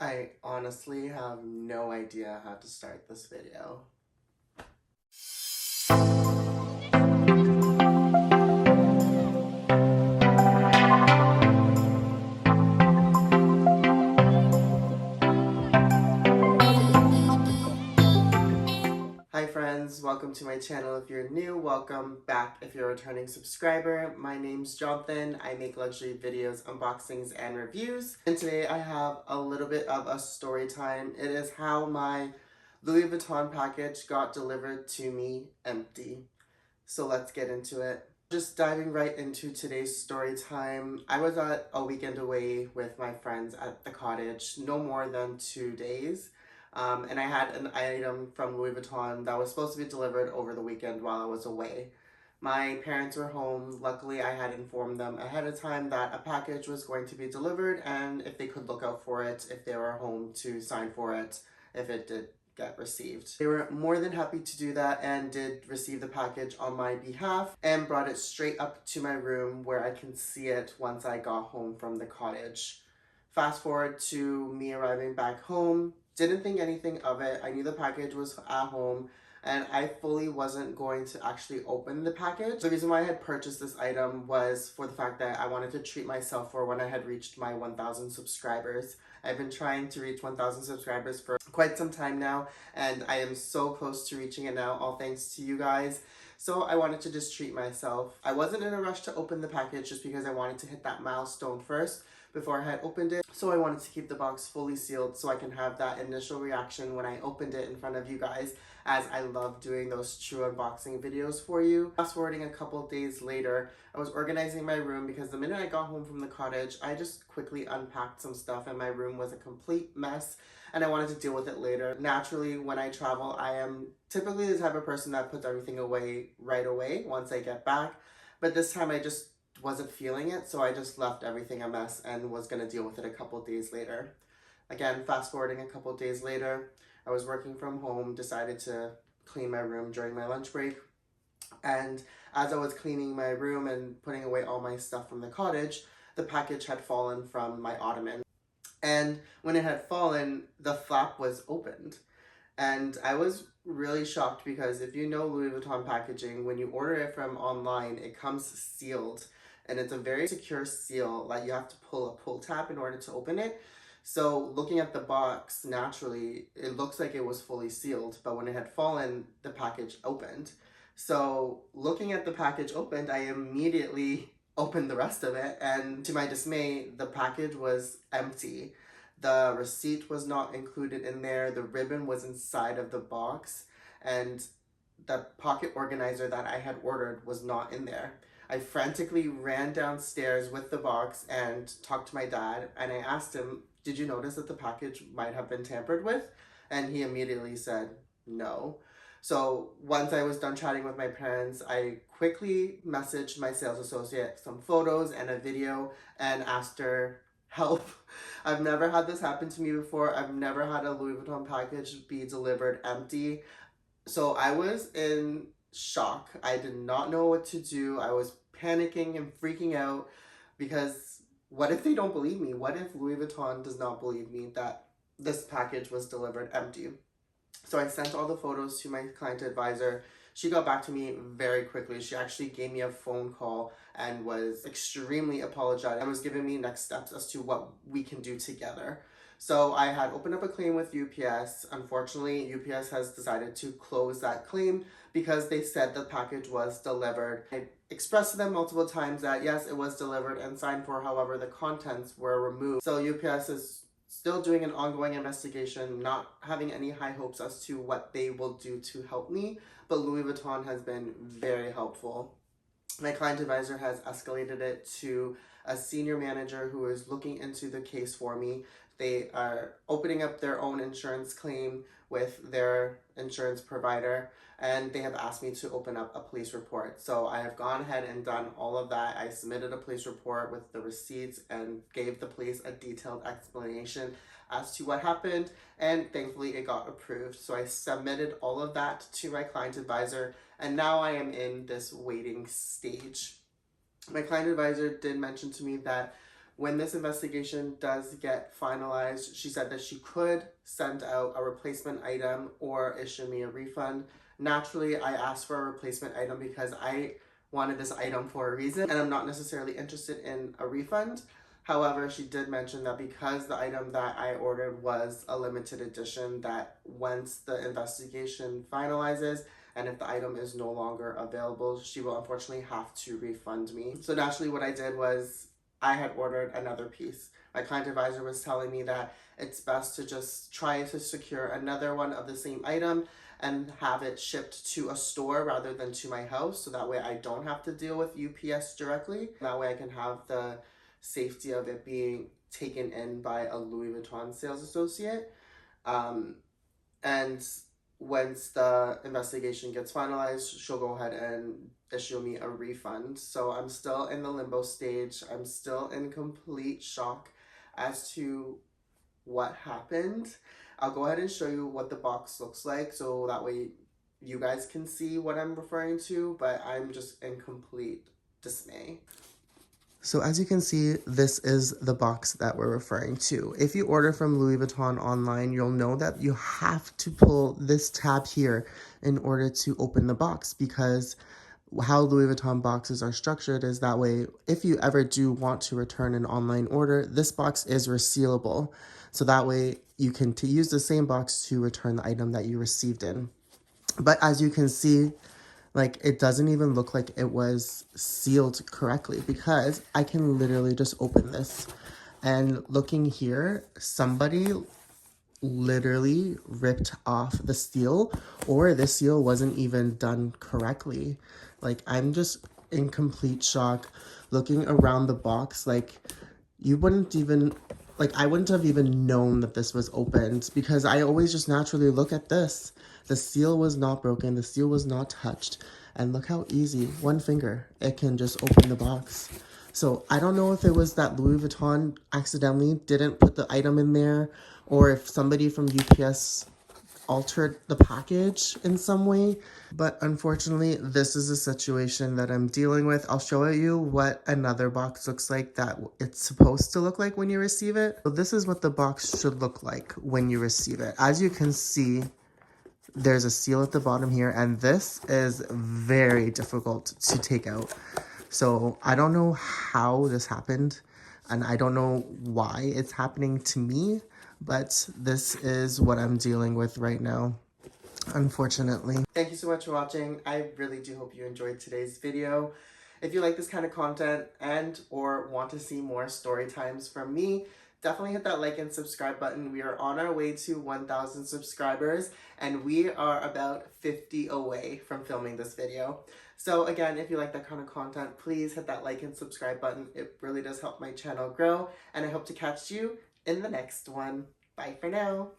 I honestly have no idea how to start this video. Hi friends, welcome to my channel. If you're new, welcome back if you're a returning subscriber. My name's Jonathan. I make luxury videos, unboxings, and reviews. And today I have a little bit of a story time. It is how my Louis Vuitton package got delivered to me empty. So let's get into it. Just diving right into today's story time. I was at a weekend away with my friends at the cottage, no more than 2 days. And I had an item from Louis Vuitton that was supposed to be delivered over the weekend while I was away. My parents were home. Luckily, I had informed them ahead of time that a package was going to be delivered and if they could look out for it, if they were home to sign for it, if it did get received. They were more than happy to do that and did receive the package on my behalf and brought it straight up to my room where I can see it once I got home from the cottage. Fast forward to me arriving back home. Didn't think anything of it. I knew the package was at home and I fully wasn't going to actually open the package. The reason why I had purchased this item was for the fact that I wanted to treat myself for when I had reached my 1,000 subscribers. I've been trying to reach 1,000 subscribers for quite some time now, and I am so close to reaching it now, all thanks to you guys. So I wanted to just treat myself. I wasn't in a rush to open the package just because I wanted to hit that milestone first before I had opened it. So I wanted to keep the box fully sealed so I can have that initial reaction when I opened it in front of you guys, as I love doing those true unboxing videos for you. Fast forwarding a couple days later, I was organizing my room because the minute I got home from the cottage, I just quickly unpacked some stuff and my room was a complete mess and I wanted to deal with it later. Naturally, when I travel, I am typically the type of person that puts everything away right away once I get back. But this time I just wasn't feeling it, so I just left everything a mess and was gonna deal with it a couple days later. Again, fast forwarding a couple days later, I was working from home, decided to clean my room during my lunch break. And as I was cleaning my room and putting away all my stuff from the cottage, the package had fallen from my ottoman. And when it had fallen, the flap was opened. And I was really shocked because if you know Louis Vuitton packaging, when you order it from online, it comes sealed. And it's a very secure seal that you have to pull a pull tab in order to open it. So looking at the box, naturally, it looks like it was fully sealed, but when it had fallen, the package opened. So looking at the package opened, I immediately opened the rest of it, and to my dismay, the package was empty. The receipt was not included in there, the ribbon was inside of the box, and the pocket organizer that I had ordered was not in there. I frantically ran downstairs with the box and talked to my dad, and I asked him, did you notice that the package might have been tampered with? And he immediately said, no. So once I was done chatting with my parents, I quickly messaged my sales associate some photos and a video and asked her help. I've never had this happen to me before. I've never had a Louis Vuitton package be delivered empty. So I was in shock. I did not know what to do. I was panicking and freaking out because what if they don't believe me? What if Louis Vuitton does not believe me that this package was delivered empty? So I sent all the photos to my client advisor. She got back to me very quickly. She actually gave me a phone call and was extremely apologetic and was giving me next steps as to what we can do together. So I had opened up a claim with UPS. Unfortunately, UPS has decided to close that claim because they said the package was delivered. I expressed to them multiple times that yes, it was delivered and signed for, however, the contents were removed. So UPS is still doing an ongoing investigation, not having any high hopes as to what they will do to help me, but Louis Vuitton has been very helpful. My client advisor has escalated it to a senior manager who is looking into the case for me. They are opening up their own insurance claim with their insurance provider, and they have asked me to open up a police report. So I have gone ahead and done all of that. I submitted a police report with the receipts and gave the police a detailed explanation as to what happened, and thankfully it got approved. So I submitted all of that to my client advisor, and now I am in this waiting stage. My client advisor did mention to me that When this investigation does get finalized, she said that she could send out a replacement item or issue me a refund. Naturally, I asked for a replacement item because I wanted this item for a reason and I'm not necessarily interested in a refund. However, she did mention that because the item that I ordered was a limited edition, that once the investigation finalizes and if the item is no longer available, she will unfortunately have to refund me. So naturally what I did was I had ordered another piece. My client advisor was telling me that it's best to just try to secure another one of the same item and have it shipped to a store rather than to my house, so that way I don't have to deal with UPS directly. That way I can have the safety of it being taken in by a Louis Vuitton sales associate. And once the investigation gets finalized, she'll go ahead and issue me a refund. So I'm still in the limbo stage. I'm still in complete shock as to what happened. I'll go ahead and show you what the box looks like so that way you guys can see what I'm referring to, but I'm just in complete dismay. So as you can see, this is the box that we're referring to. If you order from Louis Vuitton online, you'll know that you have to pull this tab here in order to open the box, because how Louis Vuitton boxes are structured is that way, if you ever do want to return an online order, this box is resealable. So that way you can use the same box to return the item that you received in. But as you can see, like, it doesn't even look like it was sealed correctly, because I can literally just open this. And looking here, somebody literally ripped off the seal, or the seal wasn't even done correctly. Like, I'm just in complete shock looking around the box. Like, you wouldn't even, like, I wouldn't have even known that this was opened, because I always just naturally look at this. The seal was not broken, the seal was not touched, and look how easy, one finger, it can just open the box. So I don't know if it was that Louis Vuitton accidentally didn't put the item in there, or if somebody from UPS altered the package in some way. But unfortunately, this is a situation that I'm dealing with. I'll show you what another box looks like that it's supposed to look like when you receive it. So this is what the box should look like when you receive it. As you can see, there's a seal at the bottom here, and this is very difficult to take out. So I don't know how this happened, and I don't know why it's happening to me, but this is what I'm dealing with right now, unfortunately. Thank you so much for watching. I really do hope you enjoyed today's video. If you like this kind of content and or want to see more story times from me, definitely hit that like and subscribe button. We are on our way to 1,000 subscribers, and we are about 50 away from filming this video. So again, if you like that kind of content, please hit that like and subscribe button. It really does help my channel grow, and I hope to catch you in the next one. Bye for now.